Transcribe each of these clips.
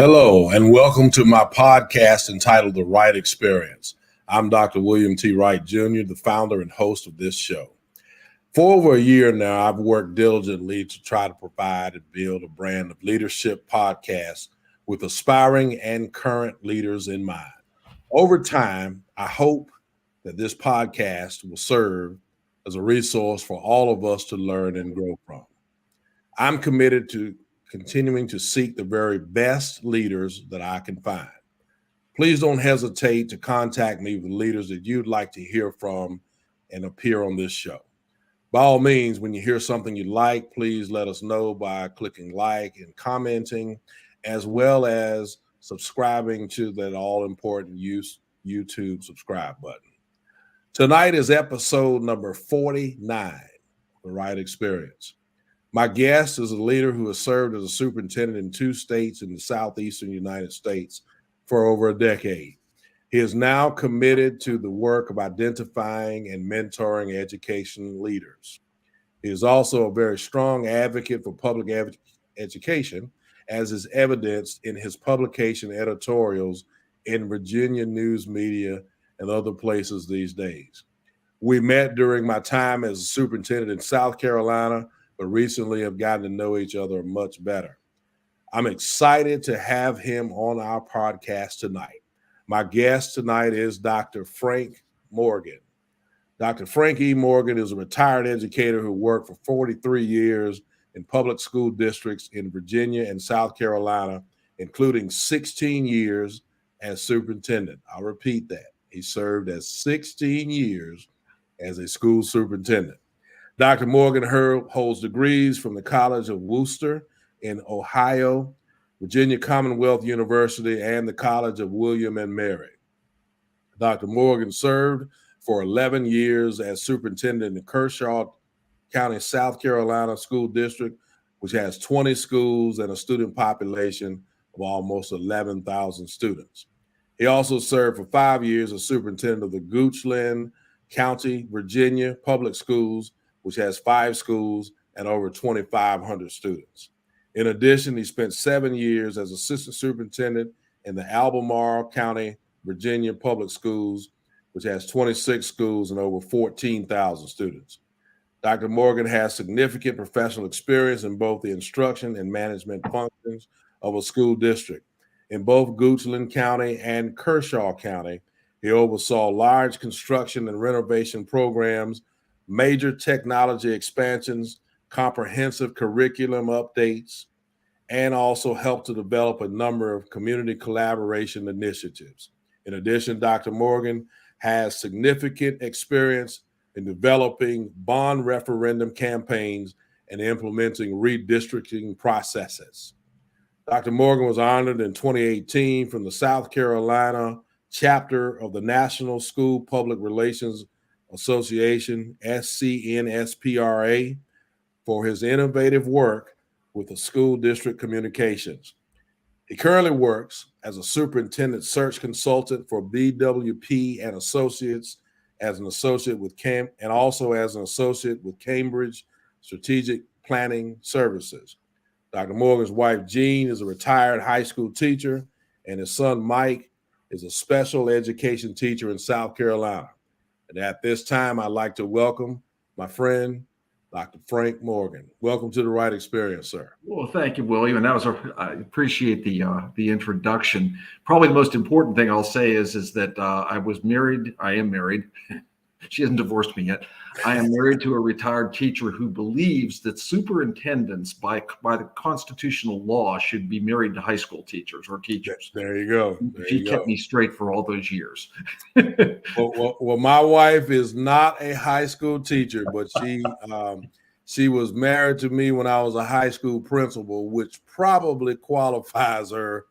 Hello, and welcome to my podcast entitled The Wright Experience. I'm Dr. William T. Wright, Jr., the founder and host of this show. For over a year now, I've worked diligently to try to provide and build a brand of leadership podcasts with aspiring and current leaders in mind. Over time, I hope that this podcast will serve as a resource for all of us to learn and grow from. I'm committed to continuing to seek the very best leaders that I can find. Please don't hesitate to contact me with leaders that you'd like to hear from and appear on this show. By all means, when you hear something you like, please let us know by clicking like and commenting, as well as subscribing to that all-important YouTube subscribe button. Tonight is episode number 49, The Wright Experience. My guest is a leader who has served as a superintendent in 2 states in the southeastern United States for over a decade. He is now committed to the work of identifying and mentoring education leaders. He is also a very strong advocate for public education, as is evidenced in his publication editorials in Virginia news media and other places these days. We met during my time as a superintendent in South Carolina, but recently have gotten to know each other much better. I'm excited to have him on our podcast tonight. My guest tonight is Dr. Frank Morgan. Dr. Frank E. Morgan is a retired educator who worked for 43 years in public school districts in Virginia and South Carolina, including 16 years as superintendent. I'll repeat that. He served as 16 years as a school superintendent. Dr. Morgan holds degrees from the College of Worcester in Ohio, Virginia Commonwealth University, and the College of William and Mary. Dr. Morgan served for 11 years as superintendent in Kershaw County, South Carolina School District, which has 20 schools and a student population of almost 11,000 students. He also served for 5 years as superintendent of the Goochland County, Virginia Public Schools, which has 5 schools and over 2,500 students. In addition, he spent 7 years as assistant superintendent in the Albemarle County, Virginia Public Schools, which has 26 schools and over 14,000 students. Dr. Morgan has significant professional experience in both the instruction and management functions of a school district. In both Goochland County and Kershaw County, he oversaw large construction and renovation programs, major technology expansions, comprehensive curriculum updates, and also helped to develop a number of community collaboration initiatives. In addition, Dr. Morgan has significant experience in developing bond referendum campaigns and implementing redistricting processes. Dr. Morgan was honored in 2018 from the South Carolina chapter of the National School Public Relations Association, SCNSPRA, for his innovative work with the school district communications. He currently works as a superintendent search consultant for BWP and Associates, as an associate with and also as an associate with Cambridge Strategic Planning Services. Dr. Morgan's wife, Jean, is a retired high school teacher, and his son, Mike, is a special education teacher in South Carolina. And at this time, I'd like to welcome my friend, Dr. Frank Morgan. Welcome to the Wright Experience, sir. Well, thank you, William. And I appreciate the introduction. Probably the most important thing I'll say is that I am married. She hasn't divorced me yet. I am married to a retired teacher who believes that superintendents by the constitutional law should be married to high school teachers or teachers. There you go. She kept me straight for all those years. Well, my wife is not a high school teacher, but she was married to me when I was a high school principal, which probably qualifies her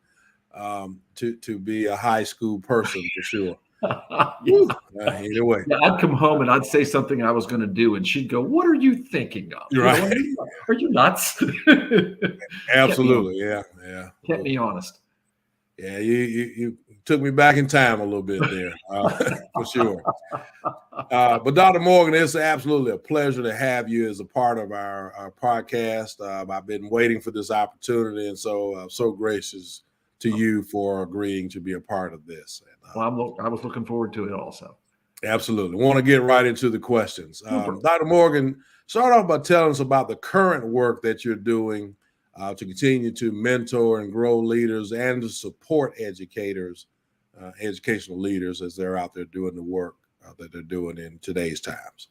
to be a high school person for sure. Either way. Yeah, I'd come home and I'd say something I was going to do, and she'd go, "What are you thinking of? Right. Are you nuts?" Absolutely, yeah. Kept me honest. Yeah, you took me back in time a little bit there, for sure. But Dr. Morgan, it's absolutely a pleasure to have you as a part of our podcast. I've been waiting for this opportunity, and so I'm so gracious to you for agreeing to be a part of this. Well, I was looking forward to it also. Absolutely. Want to get right into the questions. Super. Dr. Morgan, start off by telling us about the current work that you're doing to continue to mentor and grow leaders and to support educators, educational leaders as they're out there doing the work that they're doing in today's times.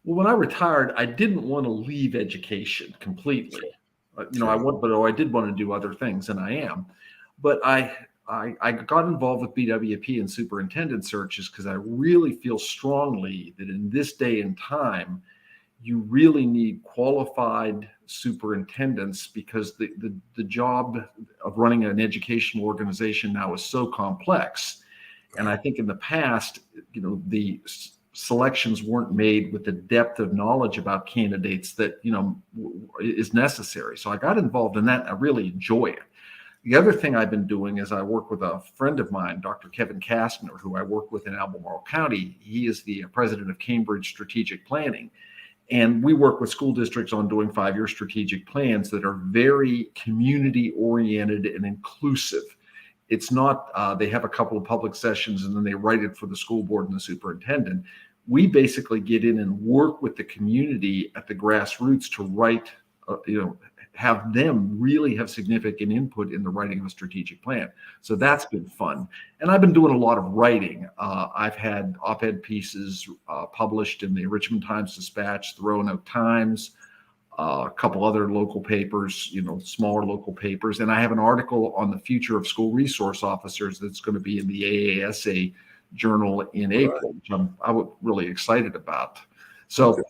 Well, when I retired, I didn't want to leave education completely. I did want to do other things, and I am. But I got involved with BWP and superintendent searches because I really feel strongly that in this day and time, you really need qualified superintendents because the job of running an educational organization now is so complex. And I think in the past, the selections weren't made with the depth of knowledge about candidates that, is necessary. So I got involved in that. And I really enjoy it. The other thing I've been doing is I work with a friend of mine, Dr. Kevin Kastner, who I work with in Albemarle County. He is the president of Cambridge Strategic Planning. And we work with school districts on doing 5-year strategic plans that are very community-oriented and inclusive. It's not, they have a couple of public sessions and then they write it for the school board and the superintendent. We basically get in and work with the community at the grassroots to write, have them really have significant input in the writing of a strategic plan. So that's been fun. And I've been doing a lot of writing. I've had op-ed pieces published in the Richmond Times-Dispatch, the Roanoke Times, a couple other local papers, smaller local papers. And I have an article on the future of school resource officers that's going to be in the AASA journal in April, which I'm really excited about. So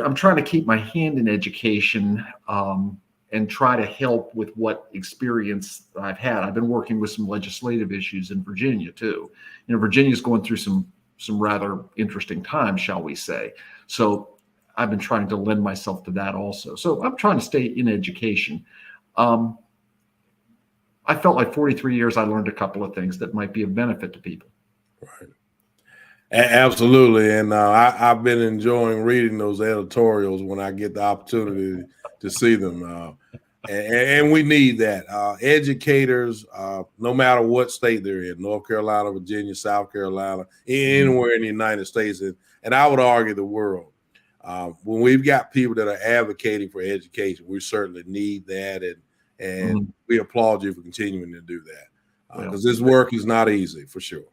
I'm trying to keep my hand in education and try to help with what experience I've had. I've been working with some legislative issues in Virginia too. Virginia's going through some rather interesting times, shall we say. So I've been trying to lend myself to that also. So I'm trying to stay in education. I felt like 43 years, I learned a couple of things that might be of benefit to people. Right. Absolutely. And I've been enjoying reading those editorials when I get the opportunity to see them. And we need that. Educators, no matter what state they're in, North Carolina, Virginia, South Carolina, anywhere in the United States, and I would argue the world. When we've got people that are advocating for education, we certainly need that. And we applaud you for continuing to do that because this work is not easy, for sure.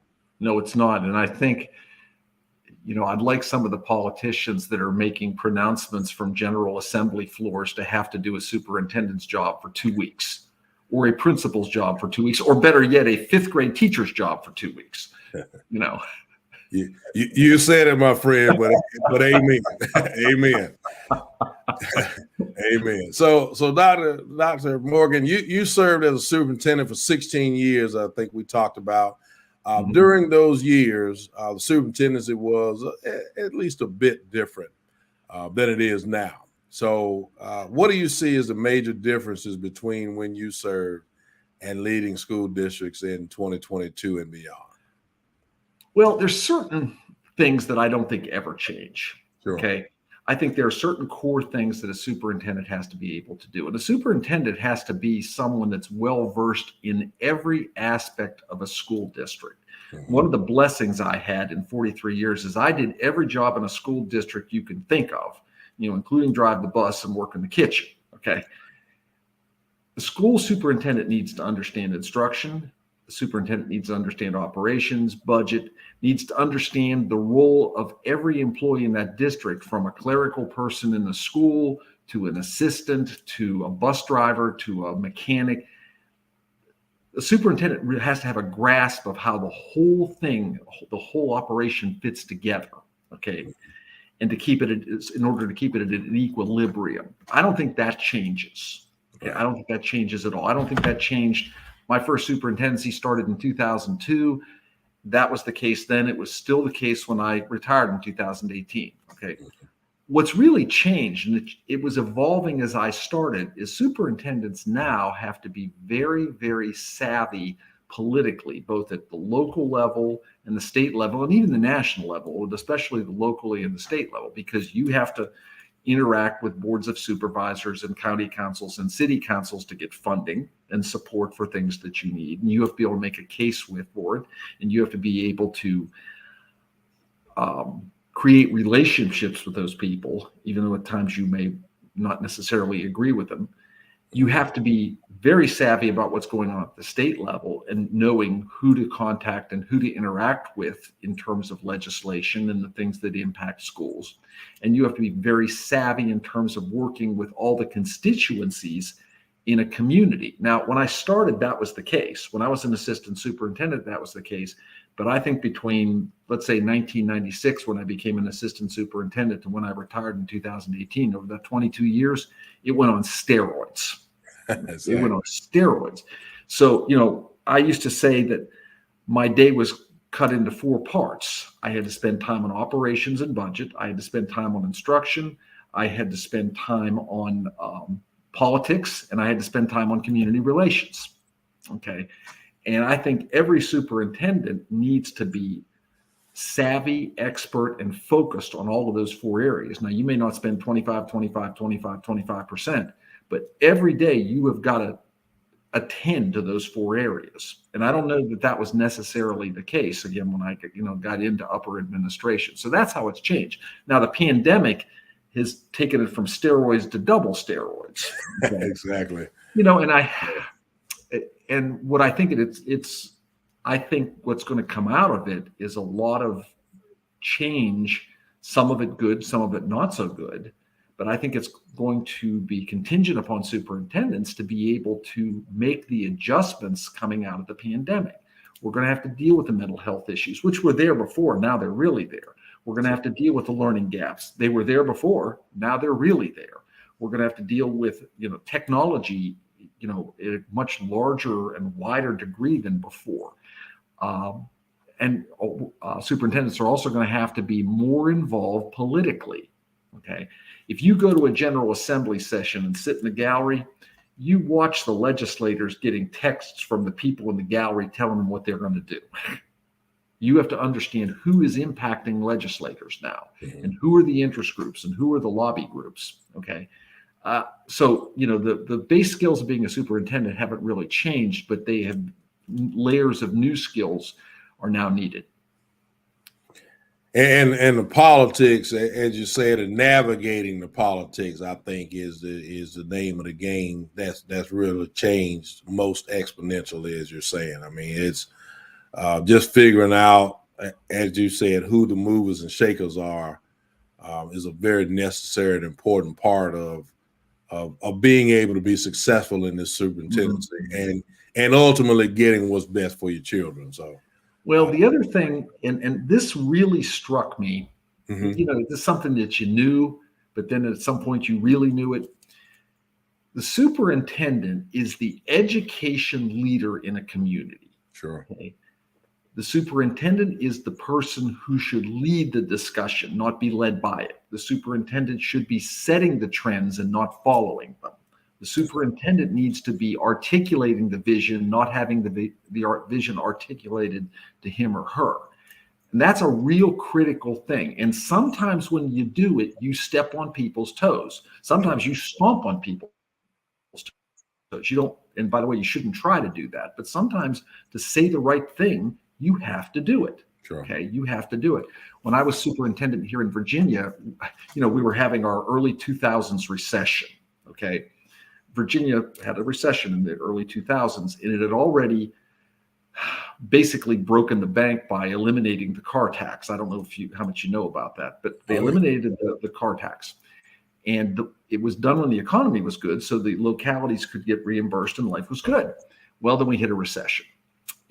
No, it's not. And I think, I'd like some of the politicians that are making pronouncements from General Assembly floors to have to do a superintendent's job for 2 weeks or a principal's job for 2 weeks, or better yet, a 5th grade teacher's job for 2 weeks. You said it, my friend, but amen. Amen. Amen. So Dr. Morgan, you served as a superintendent for 16 years, I think we talked about. During those years, the superintendency was at least a bit different than it is now. So what do you see as the major differences between when you served and leading school districts in 2022 and beyond? Well, there's certain things that I don't think ever change. Sure. Okay. I think there are certain core things that a superintendent has to be able to do. And a superintendent has to be someone that's well-versed in every aspect of a school district. One of the blessings I had in 43 years is I did every job in a school district you can think of, including drive the bus and work in the kitchen. Okay. The school superintendent needs to understand instruction. The superintendent needs to understand operations, budget, needs to understand the role of every employee in that district, from a clerical person in the school to an assistant to a bus driver to a mechanic. The superintendent has to have a grasp of how the whole thing, the whole operation fits together, okay, and to keep it, in order to keep it at an equilibrium. I don't think that changes. Okay? I don't think that changes at all. I don't think that changed. My first superintendency started in 2002. That was the case then. It was still the case when I retired in 2018. Okay. What's really changed, and it was evolving as I started, is superintendents now have to be very, very savvy politically, both at the local level and the state level, and even the national level, and especially the locally and the state level, because you have to interact with boards of supervisors and county councils and city councils to get funding and support for things that you need. And you have to be able to make a case for it, and you have to be able to create relationships with those people, even though at times you may not necessarily agree with them. You have to be very savvy about what's going on at the state level and knowing who to contact and who to interact with in terms of legislation and the things that impact schools. And you have to be very savvy in terms of working with all the constituencies in a community. Now, when I started, that was the case. When I was an assistant superintendent, that was the case. But I think between, let's say, 1996, when I became an assistant superintendent, and when I retired in 2018, over that 22 years, it went on steroids. It went on steroids. So, I used to say that my day was cut into 4 parts. I had to spend time on operations and budget. I had to spend time on instruction. I had to spend time on politics, and I had to spend time on community relations. Okay. And I think every superintendent needs to be savvy, expert, and focused on all of those 4 areas. Now, you may not spend 25%, but every day you have got to attend to those 4 areas. And I don't know that that was necessarily the case, again, when I got into upper administration. So that's how it's changed. Now, the pandemic has taken it from steroids to double steroids. Okay? Exactly. And what I think I think what's going to come out of it is a lot of change, some of it good, some of it not so good. But I think it's going to be contingent upon superintendents to be able to make the adjustments coming out of the pandemic. We're going to have to deal with the mental health issues, which were there before. Now they're really there. We're going to have to deal with the learning gaps. They were there before. Now they're really there. We're going to have to deal with, technology, in a much larger and wider degree than before. And superintendents are also going to have to be more involved politically. Okay. If you go to a General Assembly session and sit in the gallery, you watch the legislators getting texts from the people in the gallery telling them what they're going to do. You have to understand who is impacting legislators now, and who are the interest groups and who are the lobby groups. Okay. So, the base skills of being a superintendent haven't really changed, but they have layers of new skills are now needed. And the politics, as you said, and navigating the politics, I think is the name of the game. That's really changed most exponentially, as you're saying. I mean, it's just figuring out, as you said, who the movers and shakers are is a very necessary and important part of being able to be successful in this superintendency and ultimately getting what's best for your children. So. Well, the other thing, and this really struck me, this is something that you knew, but then at some point you really knew it. The superintendent is the education leader in a community. Sure. Okay? The superintendent is the person who should lead the discussion, not be led by it. The superintendent should be setting the trends and not following them. The superintendent needs to be articulating the vision, not having the vision articulated to him or her. And that's a real critical thing. And sometimes when you do it, you step on people's toes. Sometimes you stomp on people's toes. You don't, and by the way, you shouldn't try to do that. But sometimes to say the right thing, you have to do it. Sure. Okay, you have to do it. When I was superintendent here in Virginia, we were having our early 2000s recession. Okay. Virginia had a recession in the early 2000s, and it had already basically broken the bank by eliminating the car tax. I don't know how much you know about that, but they eliminated the car tax. And it was done when the economy was good, so the localities could get reimbursed and life was good. Well, then we hit a recession.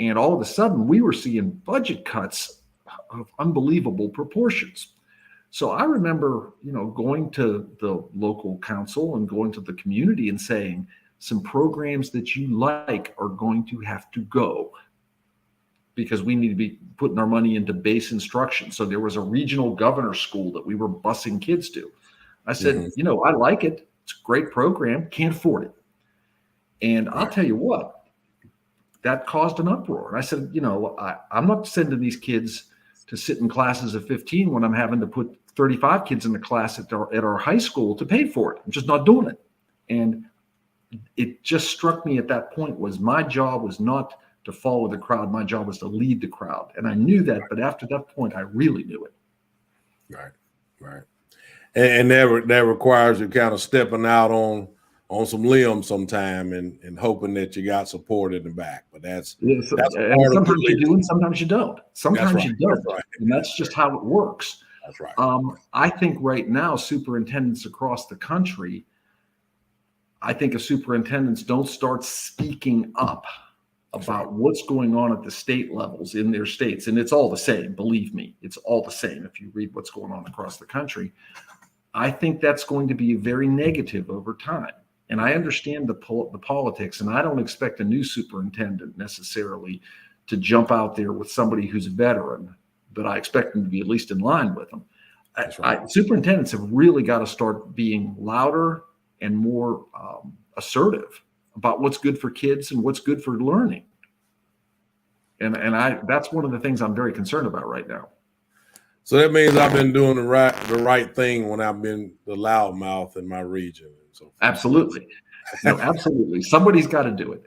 And all of a sudden, we were seeing budget cuts of unbelievable proportions. So I remember, going to the local council and going to the community and saying, some programs that you like are going to have to go because we need to be putting our money into base instruction. So there was a regional governor school that we were busing kids to. I said, I like it. It's a great program. Can't afford it. And I'll tell you what, that caused an uproar. And I said, I'm not sending these kids to sit in classes of 15 when I'm having to put 35 kids in the class at our high school to pay for it. I'm just not doing it. And it just struck me at that point was my job was not to follow the crowd. My job was to lead the crowd. And I knew that, but after that point, I really knew it. Right, right. And that requires you kind of stepping out on some limbs sometime and hoping that you got support in the back. But that's and sometimes you do and sometimes you don't. Sometimes you don't. Right. And that's just how it works. That's right. I think right now, superintendents across the country, I think if superintendents don't start speaking up about what's going on at the state levels in their states, and it's all the same, believe me, it's all the same if you read what's going on across the country, I think that's going to be very negative over time. And I understand the politics, and I don't expect a new superintendent necessarily to jump out there with somebody who's a veteran, but I expect them to be at least in line with them. Right. Superintendents have really got to start being louder and more assertive about what's good for kids and what's good for learning. And that's one of the things I'm very concerned about right now. So that means I've been doing the right thing when I've been the loudmouth in my region. And so absolutely. No, absolutely. Somebody's got to do it.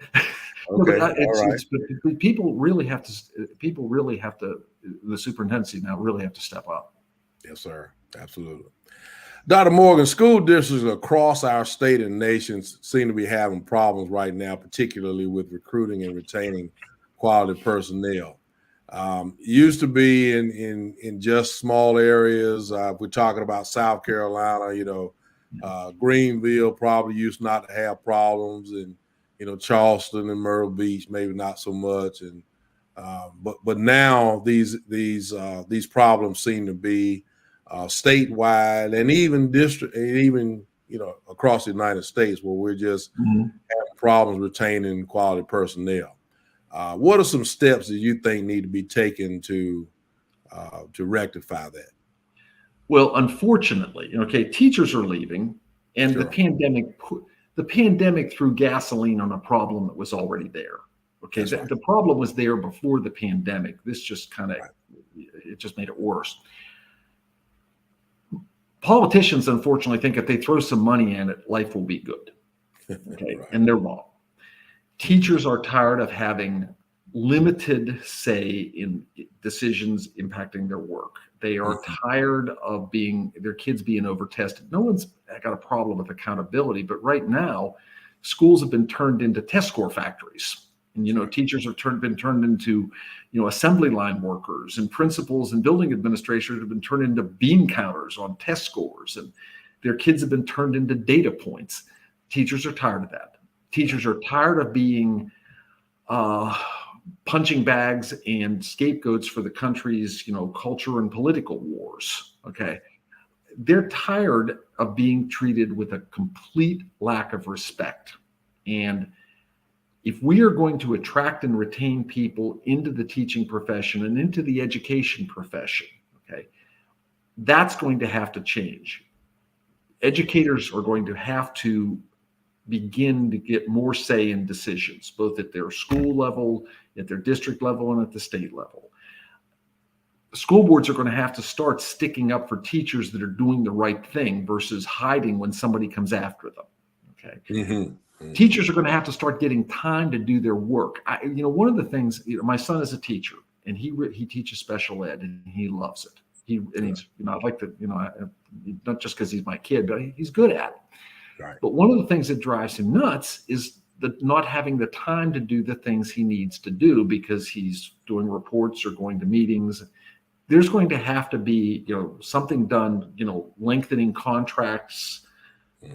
Okay. But people really have to, the superintendency now really have to step up. Yes, sir. Absolutely. Dr. Morgan, school districts across our state and nation seem to be having problems right now, particularly with recruiting and retaining quality personnel. Used to be in just small areas. We're talking about South Carolina, Greenville probably used not to have problems, and Charleston and Myrtle Beach maybe not so much. And but now these problems seem to be statewide and even district, and even across the United States, where we're just having problems retaining quality personnel. What are some steps that you think need to be taken to rectify that? Well, unfortunately, teachers are leaving, and Sure. the pandemic threw gasoline on a problem that was already there. Okay, the problem was there before the pandemic. This just it just made it worse. Politicians, unfortunately, think if they throw some money in it, life will be good. Okay, right. And they're wrong. Teachers are tired of having limited say in decisions impacting their work. They are tired of their kids being over-tested. No one's got a problem with accountability, but right now, schools have been turned into test score factories. And, teachers have been turned into, assembly line workers, and principals and building administrators have been turned into bean counters on test scores, and their kids have been turned into data points. Teachers are tired of that. Teachers are tired of being punching bags and scapegoats for the country's, culture and political wars. Okay. They're tired of being treated with a complete lack of respect. And if we are going to attract and retain people into the teaching profession and into the education profession, okay, that's going to have to change. Educators are going to have to begin to get more say in decisions, both at their school level, at their district level, and at the state level. School boards are going to have to start sticking up for teachers that are doing the right thing versus hiding when somebody comes after them. Okay. Mm-hmm. Teachers are going to have to start getting time to do their work. One of the things, my son is a teacher, and he teaches special ed, and he loves it. He's, I'd like to, not just because he's my kid, but he's good at it. Right. But one of the things that drives him nuts is not having the time to do the things he needs to do because he's doing reports or going to meetings. There's going to have to be, something done, lengthening contracts,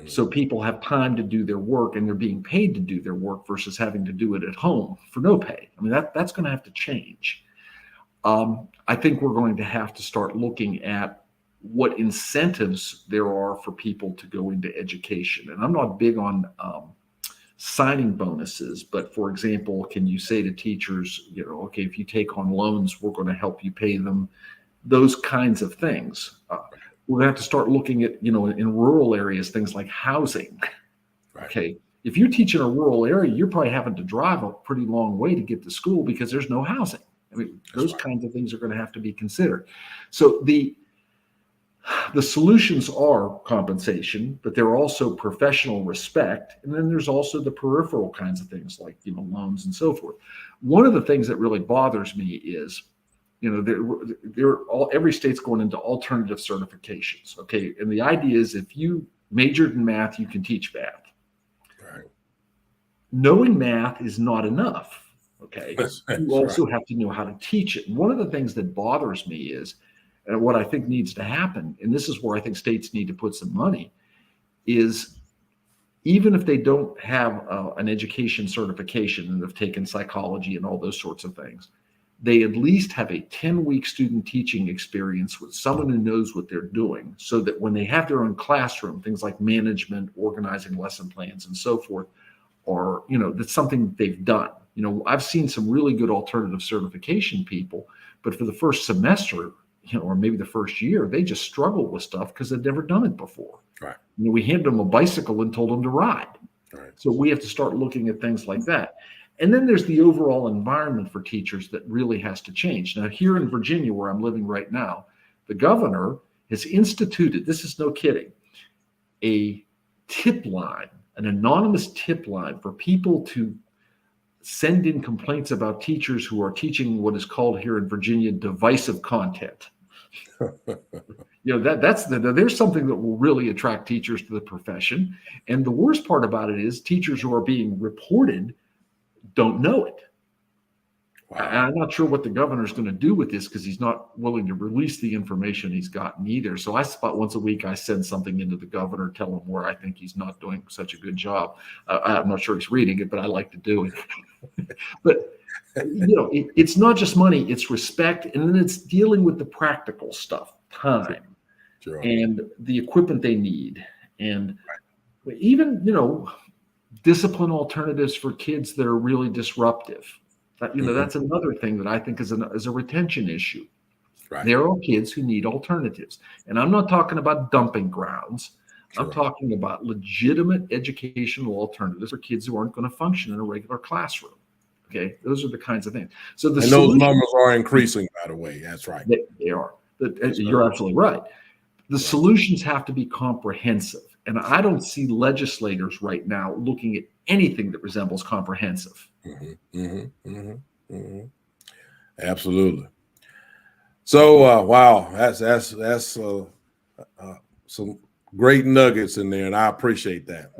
so people have time to do their work and they're being paid to do their work versus having to do it at home for no pay. I mean, that's going to have to change. I think we're going to have to start looking at what incentives there are for people to go into education. And I'm not big on signing bonuses, but for example, can you say to teachers, okay, if you take on loans, we're going to help you pay them, those kinds of things. We're going to have to start looking at, in rural areas, things like housing. Right. Okay. If you teach in a rural area, you're probably having to drive a pretty long way to get to school because there's no housing. I mean, That's those right. kinds of things are going to have to be considered. So the solutions are compensation, but there are also professional respect. And then there's also the peripheral kinds of things like, loans and so forth. One of the things that really bothers me is, every state's going into alternative certifications. Okay. And the idea is if you majored in math, you can teach math. Right. Knowing math is not enough. Okay. That's You also right. have to know how to teach it. And one of the things that bothers me is, and what I think needs to happen, and this is where I think states need to put some money, is even if they don't have an education certification and have taken psychology and all those sorts of things, they at least have a 10-week student teaching experience with someone who knows what they're doing, so that when they have their own classroom, things like management, organizing lesson plans, and so forth, or, that's something they've done. I've seen some really good alternative certification people, but for the first semester, or maybe the first year, they just struggled with stuff because they'd never done it before. Right. We handed them a bicycle and told them to ride. Right. So we have to start looking at things like that. And then there's the overall environment for teachers that really has to change. Now, here in Virginia, where I'm living right now, the governor has instituted, this is no kidding, a tip line, an anonymous tip line for people to send in complaints about teachers who are teaching what is called here in Virginia divisive content. There's something that will really attract teachers to the profession. And the worst part about it is teachers who are being reported don't know it. Wow. I'm not sure what the governor's going to do with this, because he's not willing to release the information he's gotten either. So once a week, I send something into the governor, tell him where I think he's not doing such a good job. I'm not sure he's reading it, but I like to do it. But it's not just money, it's respect. And then it's dealing with the practical stuff, time, sure, and the equipment they need. And even, discipline alternatives for kids that are really disruptive. That's another thing that I think is a retention issue. Right. There are kids who need alternatives. And I'm not talking about dumping grounds. Sure. I'm talking about legitimate educational alternatives for kids who aren't going to function in a regular classroom. Okay, those are the kinds of things. So those numbers are increasing, by the way. That's right. They are. You're absolutely right. The solutions have to be comprehensive. And I don't see legislators right now looking at anything that resembles comprehensive. Absolutely. So, wow, that's some great nuggets in there, and I appreciate that.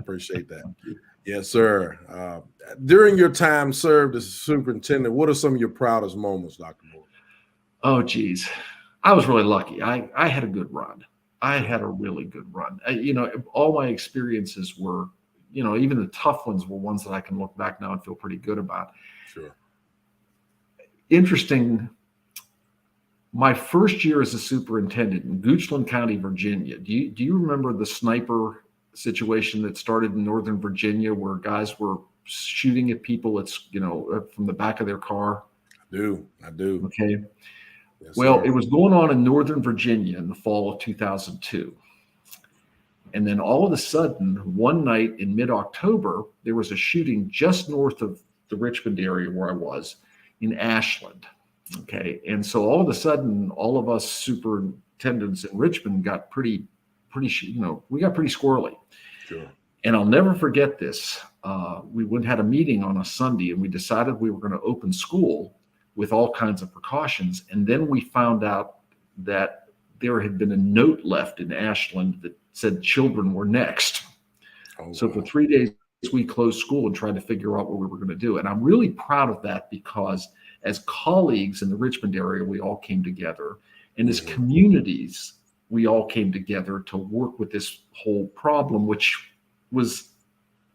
Yes, sir. During your time served as superintendent, what are some of your proudest moments, Dr. Moore? Oh, geez. I was really lucky. I had a good run. I had a really good run. All my experiences were, even the tough ones were ones that I can look back now and feel pretty good about. Sure. Interesting. My first year as a superintendent in Goochland County, Virginia. Do you remember the sniper situation that started in Northern Virginia, where guys were shooting at people from the back of their car? I do. Okay. Yes, well, sir. It was going on in Northern Virginia in the fall of 2002. And then all of a sudden, one night in mid-October, there was a shooting just north of the Richmond area where I was, in Ashland. Okay. And so all of a sudden, all of us superintendents in Richmond got we got pretty squirrely. Sure. And I'll never forget this. We had a meeting on a Sunday, and we decided we were going to open school with all kinds of precautions. And then we found out that there had been a note left in Ashland that said children were next. Oh, so wow. For 3 days, we closed school and tried to figure out what we were going to do. And I'm really proud of that, because as colleagues in the Richmond area, we all came together. And as communities, we all came together to work with this whole problem, which was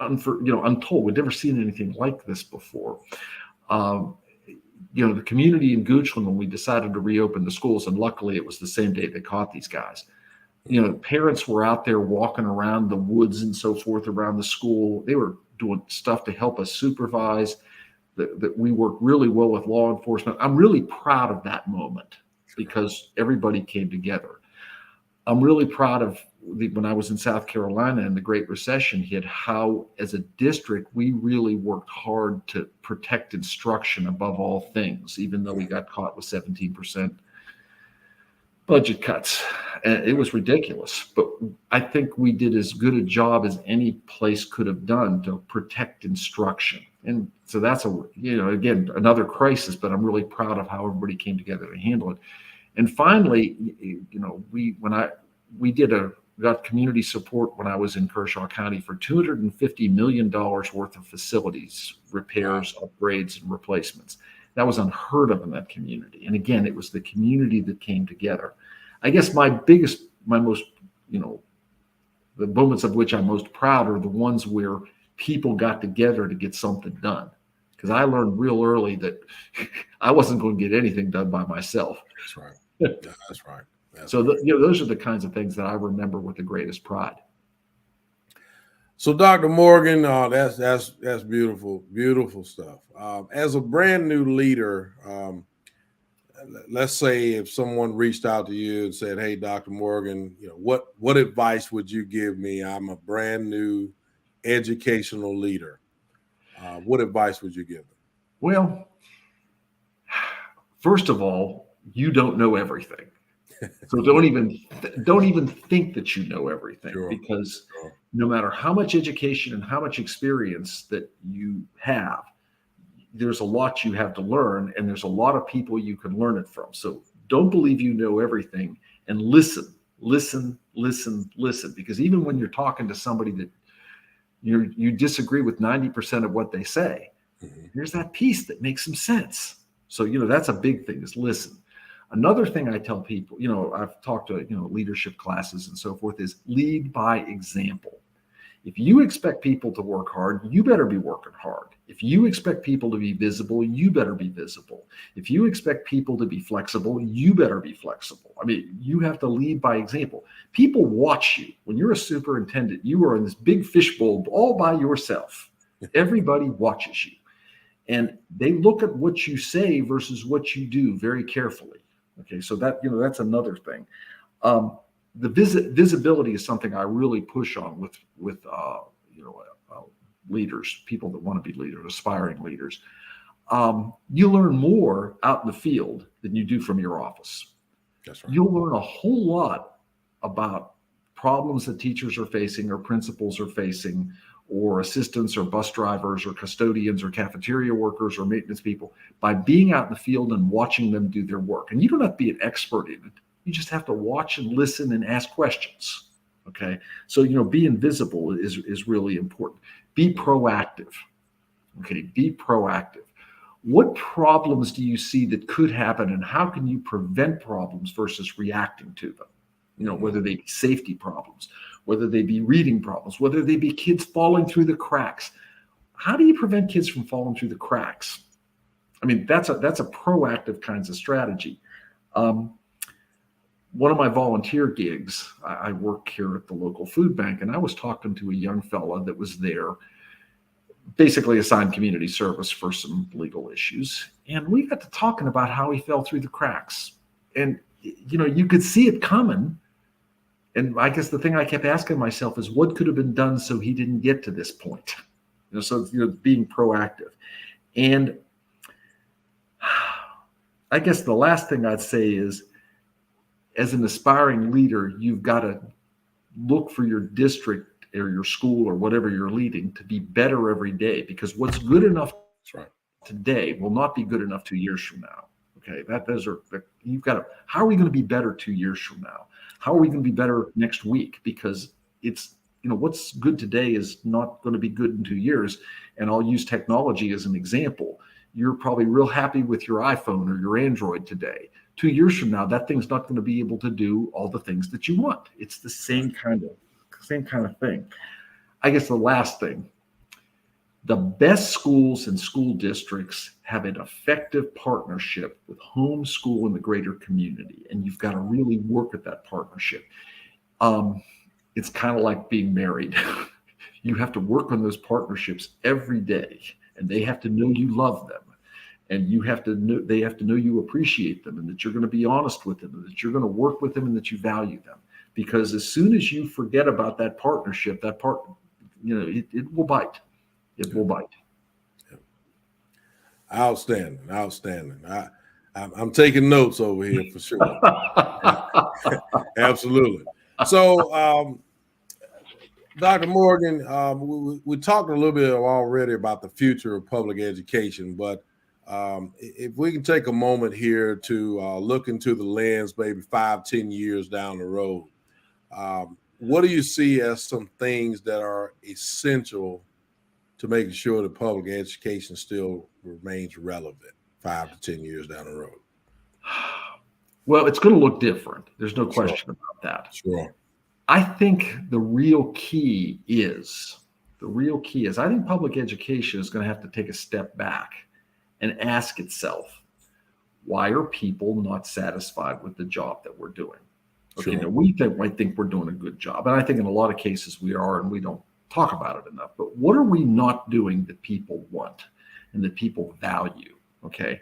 untold. We'd never seen anything like this before. The community in Goochland, when we decided to reopen the schools, and luckily it was the same day they caught these guys, parents were out there walking around the woods and so forth around the school. They were doing stuff to help us supervise. That we worked really well with law enforcement. I'm really proud of that moment, because everybody came together. I'm really proud of when I was in South Carolina and the Great Recession hit, how as a district, we really worked hard to protect instruction above all things, even though we got caught with 17% budget cuts. And it was ridiculous, but I think we did as good a job as any place could have done to protect instruction. And so that's again, another crisis, but I'm really proud of how everybody came together to handle it. And finally, we got community support when I was in Kershaw County for $250 million worth of facilities, repairs, upgrades, and replacements. That was unheard of in that community. And again, it was the community that came together. I guess my most, the moments of which I'm most proud are the ones where people got together to get something done. Because I learned real early that I wasn't going to get anything done by myself. That's right. That's right. Those are the kinds of things that I remember with the greatest pride. So, Dr. Morgan, that's beautiful, beautiful stuff. As a brand new leader, let's say if someone reached out to you and said, "Hey, Dr. Morgan, what advice would you give me? I'm a brand new educational leader." What advice would you give them? Well, first of all, you don't know everything. So don't even think that you know everything, because no matter how much education and how much experience that you have, there's a lot you have to learn, and there's a lot of people you can learn it from. So don't believe you know everything, and listen, because even when you're talking to somebody that you disagree with 90% of what they say, there's that piece that makes some sense. So, that's a big thing, is listen. Another thing I tell people, I've talked to, leadership classes and so forth, is lead by example. If you expect people to work hard, you better be working hard. If you expect people to be visible, you better be visible. If you expect people to be flexible, you better be flexible. I mean, you have to lead by example. People watch you. When you're a superintendent, you are in this big fishbowl all by yourself. Everybody watches you. And they look at what you say versus what you do very carefully. Okay, so that's another thing. The visibility is something I really push on with leaders, people that want to be leaders, aspiring leaders. You learn more out in the field than you do from your office. That's right. You'll learn a whole lot about problems that teachers are facing, or principals are facing, or assistants, or bus drivers, or custodians, or cafeteria workers, or maintenance people, by being out in the field and watching them do their work. And you don't have to be an expert in it. You just have to watch and listen and ask questions. Okay. So, being visible is really important. Be proactive. Okay. Be proactive. What problems do you see that could happen, and how can you prevent problems versus reacting to them? Whether they be safety problems, whether they be reading problems, whether they be kids falling through the cracks. How do you prevent kids from falling through the cracks? I mean, that's a proactive kinds of strategy. One of my volunteer gigs, I work here at the local food bank, and I was talking to a young fella that was there, basically assigned community service for some legal issues. And we got to talking about how he fell through the cracks. And, you could see it coming. And I guess the thing I kept asking myself is, what could have been done so he didn't get to this point? So being proactive. And I guess the last thing I'd say is, as an aspiring leader, you've got to look for your district or your school or whatever you're leading to be better every day, because what's good enough today will not be good enough 2 years from now. Okay, you've got to. How are we going to be better 2 years from now? How are we going to be better next week? Because it's, what's good today is not going to be good in 2 years. And I'll use technology as an example. You're probably real happy with your iPhone or your Android today. 2 years from now, that thing's not going to be able to do all the things that you want. It's the same kind of thing. I guess the last thing, the best schools and school districts have an effective partnership with home school and the greater community. And you've got to really work at that partnership. It's kind of like being married. You have to work on those partnerships every day, and they have to know you love them. And they have to know you appreciate them, and that you're going to be honest with them, and that you're going to work with them, and that you value them. because as soon as you forget about that partnership, it will bite. It will bite. Outstanding. I'm taking notes over here for sure. Absolutely. So, Dr. Morgan, we talked a little bit already about the future of public education, but if we can take a moment here to look into the lens, maybe 5-10 years down the road, what do you see as some things that are essential to making sure that public education still remains relevant 5 to 10 years down the road? Well, it's going to look different. There's no question about that. Sure. I think the real key is I think public education is going to have to take a step back and ask itself, why are people not satisfied with the job that we're doing? Okay, now we might think we're doing a good job, and I think in a lot of cases we are, and we don't talk about it enough. But what are we not doing that people want and that people value? Okay.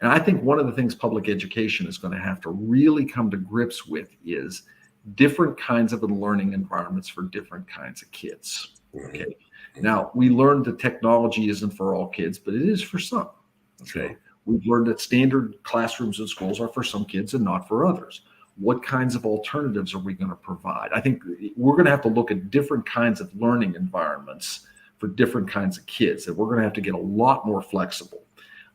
And I think one of the things public education is going to have to really come to grips with is different kinds of learning environments for different kinds of kids. Okay. Now, we learned that technology isn't for all kids, but it is for some. Okay. We've learned that standard classrooms in schools are for some kids and not for others. What kinds of alternatives are we going to provide? I think we're going to have to look at different kinds of learning environments for different kinds of kids, and we're going to have to get a lot more flexible.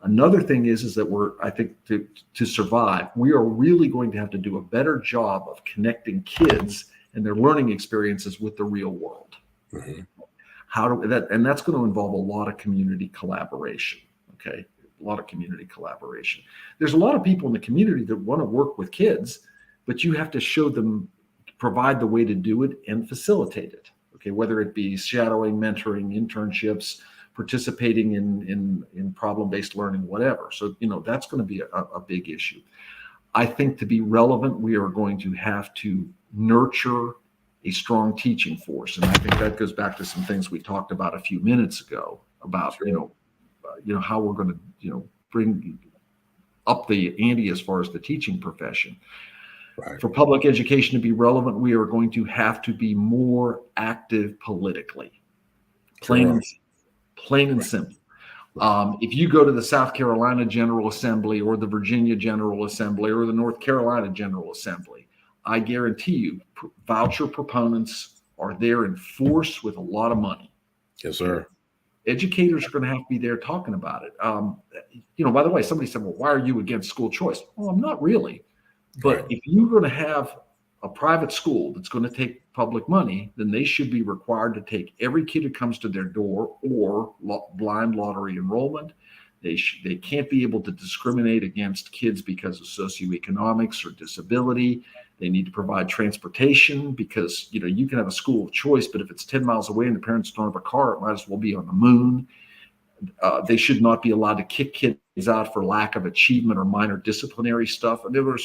Another thing is that I think to survive, we are really going to have to do a better job of connecting kids and their learning experiences with the real world. Mm-hmm. And that's going to involve a lot of community collaboration. Okay. A lot of community collaboration. There's a lot of people in the community that want to work with kids, but you have to provide the way to do it and facilitate it. Okay. Whether it be shadowing, mentoring, internships, participating in problem-based learning, whatever. So, that's going to be a big issue. I think to be relevant, we are going to have to nurture a strong teaching force. And I think that goes back to some things we talked about a few minutes ago about, how we're going to, bring up the ante as far as the teaching profession. Right. For public education to be relevant, we are going to have to be more active politically. Plain and simple. If you go to the South Carolina General Assembly or the Virginia General Assembly or the North Carolina General Assembly, I guarantee you voucher proponents are there in force with a lot of money. Yes, sir. Educators are going to have to be there talking about it. By the way, somebody said, well, why are you against school choice? Well, I'm not really. But if you're going to have a private school that's going to take public money, then they should be required to take every kid who comes to their door or blind lottery enrollment. They can't be able to discriminate against kids because of socioeconomics or disability. They need to provide transportation because, you can have a school of choice, but if it's 10 miles away and the parents don't have a car, it might as well be on the moon. They should not be allowed to kick kids out for lack of achievement or minor disciplinary stuff. And we're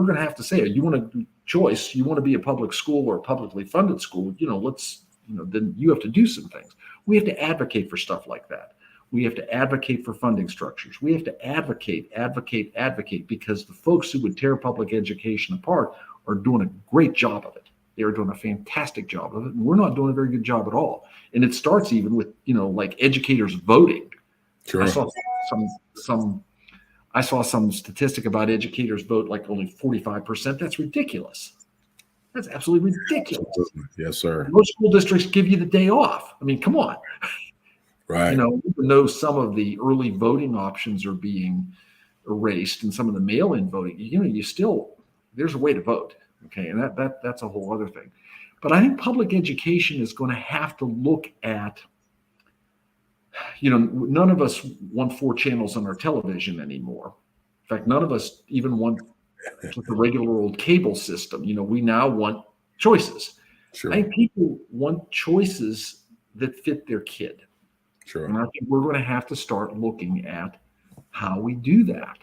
going to have to say, you want to choice, you want to be a public school or a publicly funded school, then you have to do some things. We have to advocate for stuff like that. We have to advocate for funding structures. We have to advocate, because the folks who would tear public education apart are doing a great job of it. They are doing a fantastic job of it, and we're not doing a very good job at all. And it starts even with, like educators voting. Sure. I saw some statistic about educators vote like only 45%. That's ridiculous. That's absolutely ridiculous. Yes, sir. Most school districts give you the day off. I mean, come on. Right. Even though some of the early voting options are being erased and some of the mail-in voting, there's a way to vote. Okay. And that's a whole other thing. But I think public education is going to have to look at, none of us want 4 channels on our television anymore. In fact, none of us even want the regular old cable system. We now want choices. Sure. I think people want choices that fit their kid. Sure. And I think we're going to have to start looking at how we do that.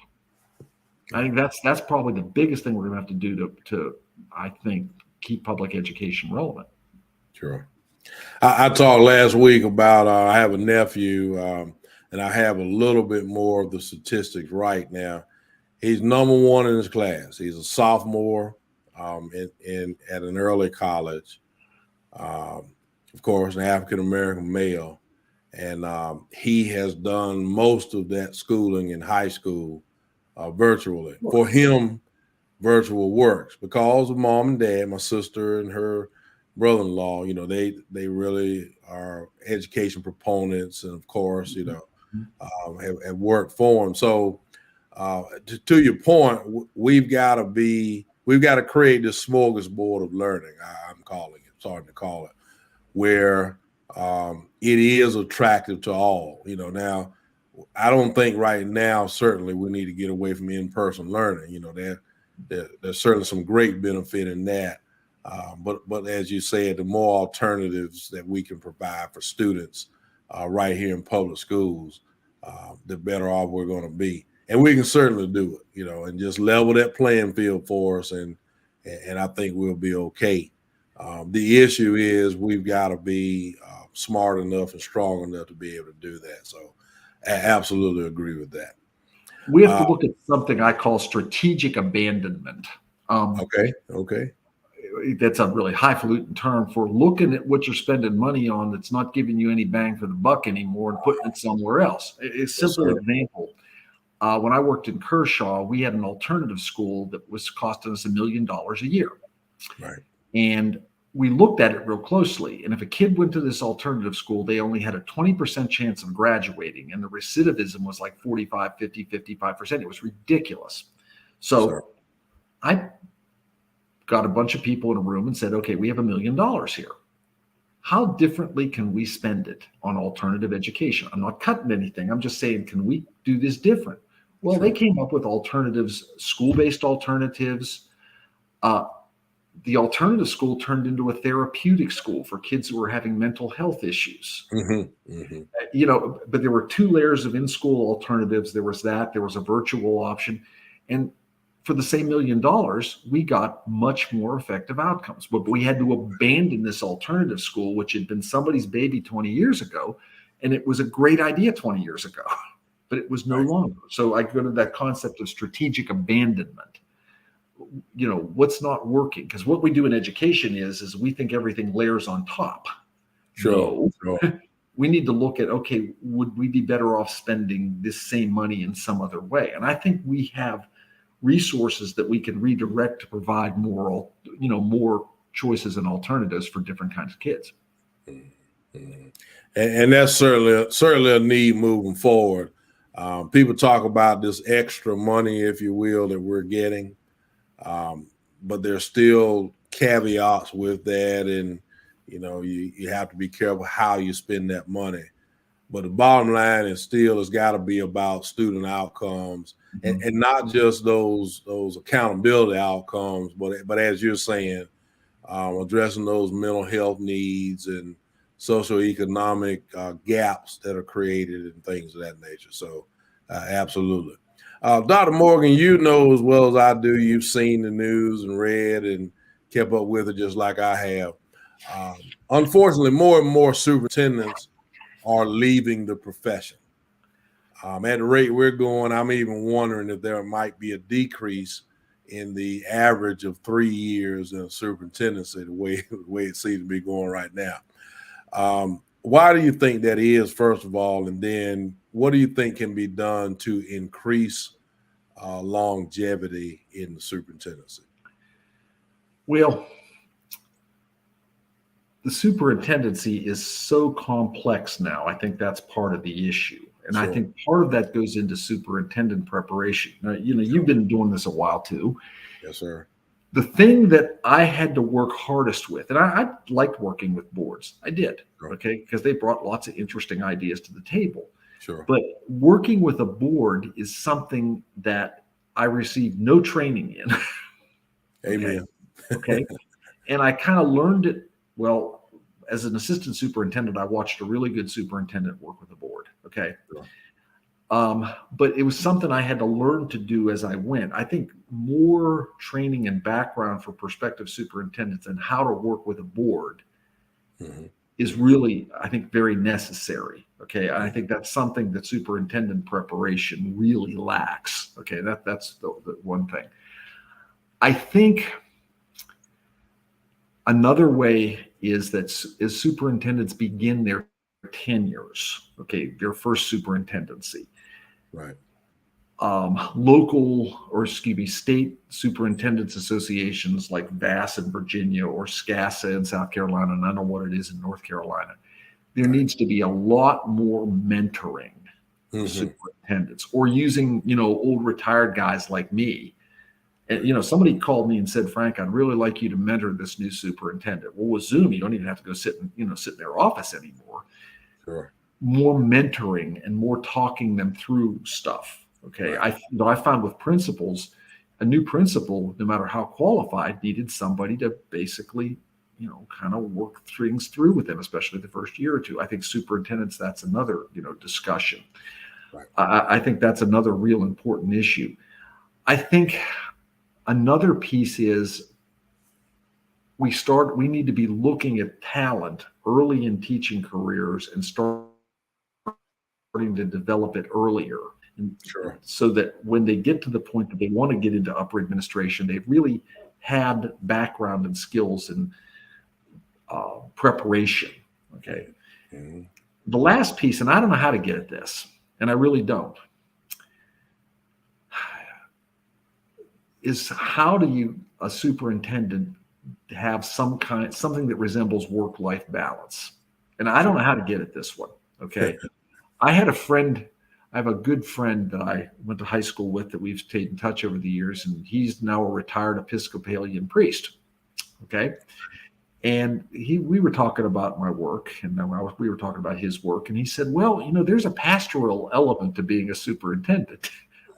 I think that's probably the biggest thing we're going to have to do to I think, keep public education relevant. Sure. I talked last week about I have a nephew, and I have a little bit more of the statistics right now. He's number 1 in his class. He's a sophomore. at an early college. Of course, an African American male, and he has done most of that schooling in high school virtually. For him, virtual works because of mom and dad, my sister and her brother-in-law. They really are education proponents, and of course, have worked for them. So, to your point, we've got to create this smorgasbord of learning. I'm starting to call it, where it is attractive to all. Now, I don't think right now, certainly, we need to get away from in-person learning. There's certainly some great benefit in that. But as you said, the more alternatives that we can provide for students right here in public schools, the better off we're going to be. And we can certainly do it, and just level that playing field for us. And I think we'll be okay. The issue is we've got to be smart enough and strong enough to be able to do that. So I absolutely agree with that. We have to look at something I call strategic abandonment. Okay. That's a really highfalutin term for looking at what you're spending money on that's not giving you any bang for the buck anymore and putting it somewhere else. It's a simple example. When I worked in Kershaw, we had an alternative school that was costing us $1 million a year. Right. And we looked at it real closely. And if a kid went to this alternative school, they only had a 20% chance of graduating. And the recidivism was like 45, 50, 55%. It was ridiculous. So I got a bunch of people in a room and said, okay, we have $1 million here. How differently can we spend it on alternative education? I'm not cutting anything. I'm just saying, can we do this different? Well, they came up with alternatives, school-based alternatives. The alternative school turned into a therapeutic school for kids who were having mental health issues. But there were 2 layers of in-school alternatives. There was that. There was a virtual option. And for the same $1 million, we got much more effective outcomes. But we had to abandon this alternative school, which had been somebody's baby 20 years ago. And it was a great idea 20 years ago, but it was no longer. So I go to that concept of strategic abandonment. What's not working? Because what we do in education is we think everything layers on top. Sure. We need to look at, okay, would we be better off spending this same money in some other way? And I think we have resources that we can redirect to provide more choices and alternatives for different kinds of kids. And that's certainly a need moving forward. People talk about this extra money, if you will, that we're getting. But there's still caveats with that. And, you have to be careful how you spend that money. But the bottom line is still it's got to be about student outcomes and not just those accountability outcomes, but as you're saying, addressing those mental health needs and socioeconomic gaps that are created and things of that nature. So absolutely. Dr. Morgan, as well as I do, you've seen the news and read and kept up with it just like I have. Unfortunately, more and more superintendents are leaving the profession. At the rate we're going, I'm even wondering if there might be a decrease in the average of 3 years in a superintendency, the way it seems to be going right now. Why do you think that is, first of all? And then what do you think can be done to increase longevity in the superintendency? Well, the superintendency is so complex now. I think that's part of the issue. And I think part of that goes into superintendent preparation. Now, you've been doing this a while too. Yes, sir. The thing that I had to work hardest with, and I liked working with boards. I did, because they brought lots of interesting ideas to the table. Sure. But working with a board is something that I received no training in. Amen. Okay. And I kind of learned it. Well, as an assistant superintendent, I watched a really good superintendent work with a board. Okay. Sure. But it was something I had to learn to do as I went. I think more training and background for prospective superintendents and how to work with a board is really, I think, very necessary. Okay. I think that's something that superintendent preparation really lacks. Okay. That's the one thing. I think Another way is that as superintendents begin their tenures, okay, their first superintendency. Right. State superintendents associations like VAS in Virginia or SCASA in South Carolina, and I don't know what it is in North Carolina. There needs to be a lot more mentoring of superintendents, or using, old retired guys like me. And, somebody called me and said, Frank, I'd really like you to mentor this new superintendent. Well, with Zoom, you don't even have to go sit in their office anymore. Sure. More mentoring and more talking them through stuff. Okay. Right. I found with principals, a new principal, no matter how qualified, needed somebody to basically, kind of work things through with them, especially the first year or two. I think superintendents, that's another, discussion. Right. I think that's another real important issue. I think another piece is we need to be looking at talent early in teaching careers and starting to develop it earlier. And Sure. So that when they get to the point that they want to get into upper administration, they've really had background and skills and preparation. Okay. Mm-hmm. The last piece, and I don't know how to get at this, and I really don't, is how do a superintendent have something that resembles work-life balance? And I don't know how to get at this one. Okay. I have a good friend that I went to high school with that we've stayed in touch over the years, and he's now a retired Episcopalian priest. Okay. And we were talking about my work, and we were talking about his work, and he said, well, there's a pastoral element to being a superintendent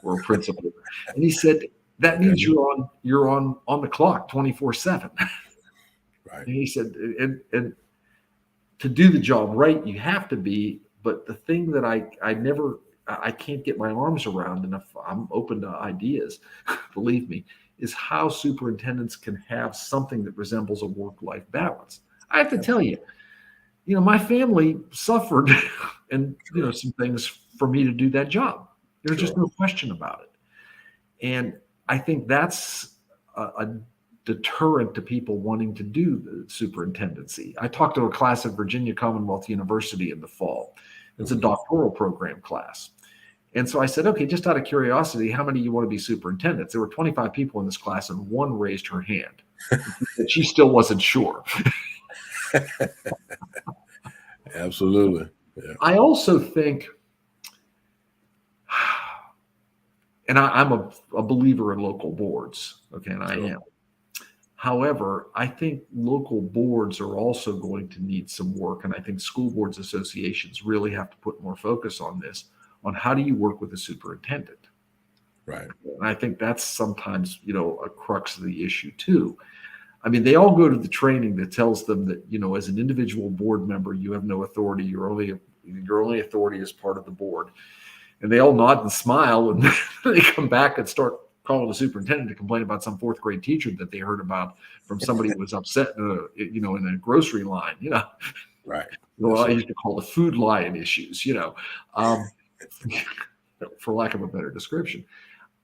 or a principal. And he said, that means you're on the clock 24/7. Right. And he said, and to do the job right, you have to be. But the thing that I can't get my arms around, and if I'm open to ideas, believe me, is how superintendents can have something that resembles a work-life balance. I have to tell you, my family suffered and, some things for me to do that job. There's just no question about it. And I think that's a deterrent to people wanting to do the superintendency. I talked to a class at Virginia Commonwealth University in the fall. It's a doctoral program class. And so I said, okay, just out of curiosity, how many of you want to be superintendents? There were 25 people in this class, and one raised her hand. She still wasn't sure. Absolutely. Yeah. I also think, and I'm a believer in local boards, okay, and I am. However, I think local boards are also going to need some work, and I think school boards associations really have to put more focus on this, on how do you work with a superintendent. Right. And I think that's sometimes, a crux of the issue too. I mean, they all go to the training that tells them that, as an individual board member, you have no authority. Your only authority is part of the board. And they all nod and smile, and they come back and start calling the superintendent to complain about some fourth grade teacher that they heard about from somebody who was upset in a grocery line, Right. Well, I used to call the food lion issues, for lack of a better description.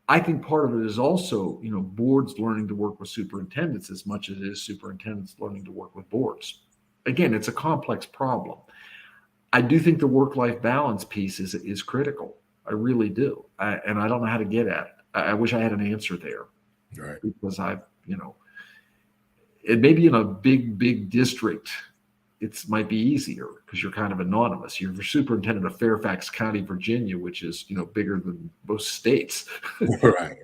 I think part of it is also, boards learning to work with superintendents as much as it is superintendents learning to work with boards. Again, it's a complex problem. I do think the work-life balance piece is critical. I really do. And I don't know how to get at it. I wish I had an answer there. Right. Because it may be in a big district, it might be easier because you're kind of anonymous. You're the superintendent of Fairfax County, Virginia, which is, bigger than most states. Right.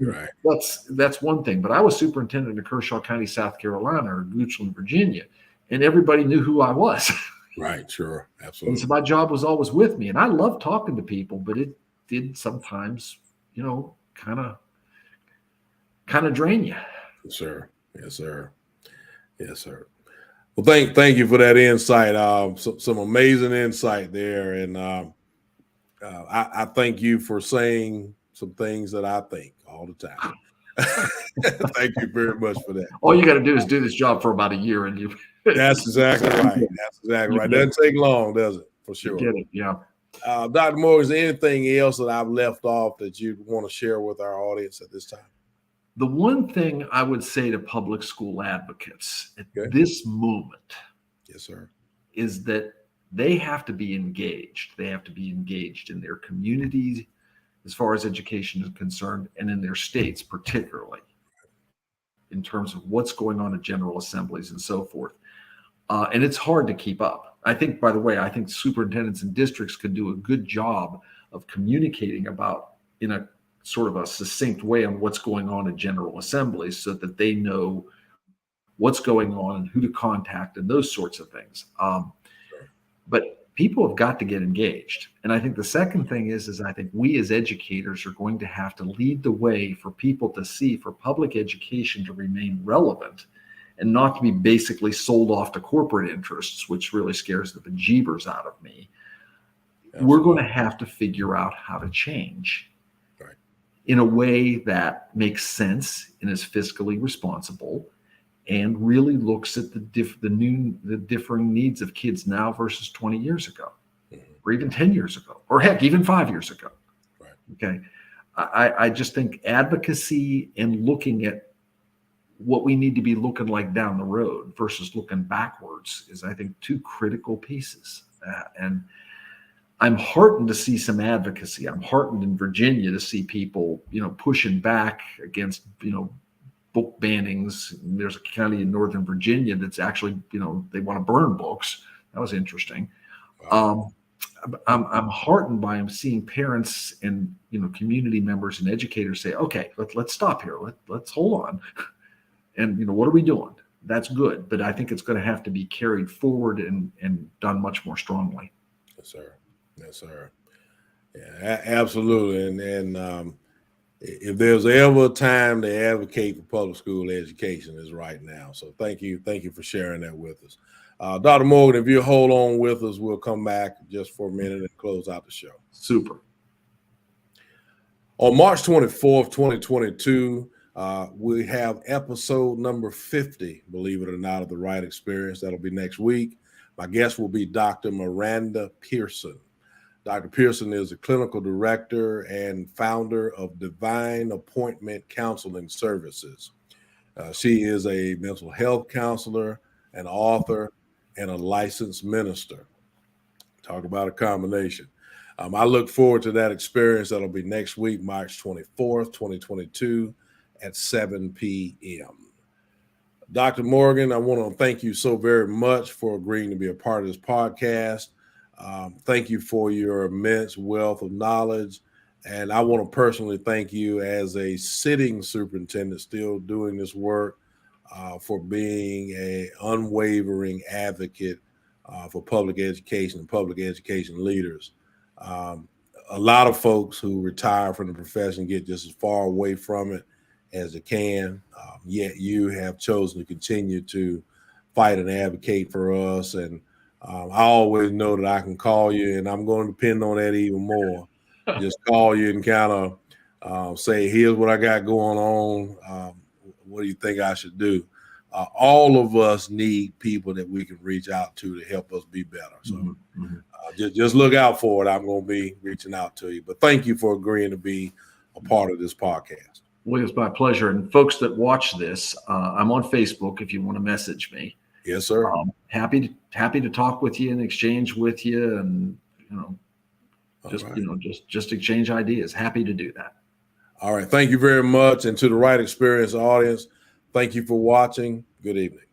That's one thing. But I was superintendent of Kershaw County, South Carolina, or Goochland, Virginia, and everybody knew who I was. Right. Sure. Absolutely. And so my job was always with me, and I love talking to people, but it did sometimes, kind of drain you. Yes, sir. Yes, sir. Yes, sir. Well, thank you for that insight. Some amazing insight there, and I thank you for saying some things that I think all the time. Thank you very much for that. All you got to do is do this job for about a year, and you. That's exactly right. That's exactly right. Doesn't take long, does it? For sure. You get it. Yeah. Dr. Moore, is there anything else that I've left off that you want to share with our audience at this time? The one thing I would say to public school advocates at Okay. this moment Yes, sir. is that they have to be engaged. They have to be engaged in their communities as far as education is concerned, and in their states, particularly in terms of what's going on at general assemblies and so forth. And it's hard to keep up. I think, by the way, I think superintendents and districts could do a good job of communicating about in a sort of a succinct way on what's going on at general assemblies so that they know what's going on and who to contact and those sorts of things. But people have got to get engaged. And I think the second thing is I think we as educators are going to have to lead the way for people to see for public education to remain relevant and not to be basically sold off to corporate interests, which really scares the bejeebers out of me. Absolutely. We're going to have to figure out how to change in a way that makes sense and is fiscally responsible and really looks at the differing needs of kids now versus 20 years ago, or even 10 years ago, or heck, even 5 years ago. Right. Okay. I just think advocacy and looking at what we need to be looking like down the road versus looking backwards is, I think, two critical pieces. And I'm heartened to see some advocacy. I'm heartened in Virginia to see people, pushing back against, book bannings. There's a county in Northern Virginia that's actually, they want to burn books. That was interesting. Wow. I'm heartened by seeing parents and, community members and educators say, okay, let's stop here. Let's hold on. And, what are we doing? That's good. But I think it's going to have to be carried forward and done much more strongly. Yes, sir. Yes, sir. Yeah, absolutely. And if there's ever a time to advocate for public school education, is right now. So thank you for sharing that with us. Dr. Morgan, if you hold on with us, we'll come back just for a minute and close out the show. Super. On March 24th, 2022, we have episode number 50, believe it or not, of the Wright Experience. That'll be next week. My guest will be Dr. Miranda Pearson. Dr. Pearson is a clinical director and founder of Divine Appointment Counseling Services. She is a mental health counselor, an author, and a licensed minister. Talk about a combination. I look forward to that experience. That'll be next week, March 24th, 2022 at 7 p.m. Dr. Morgan, I want to thank you so very much for agreeing to be a part of this podcast. Thank you for your immense wealth of knowledge. And I want to personally thank you as a sitting superintendent still doing this work for being an unwavering advocate for public education and public education leaders. A lot of folks who retire from the profession get just as far away from it as they can, yet you have chosen to continue to fight and advocate for us. And I always know that I can call you, and I'm going to depend on that even more. Just call you and kind of say, here's what I got going on. What do you think I should do? All of us need people that we can reach out to help us be better. So just look out for it. I'm going to be reaching out to you. But thank you for agreeing to be a part of this podcast. Well, it's my pleasure. And folks that watch this, I'm on Facebook if you want to message me. Yes, sir. Happy to talk with you and exchange with you, and just exchange ideas. Happy to do that. All right. Thank you very much. And to the Wright Experience audience, thank you for watching. Good evening.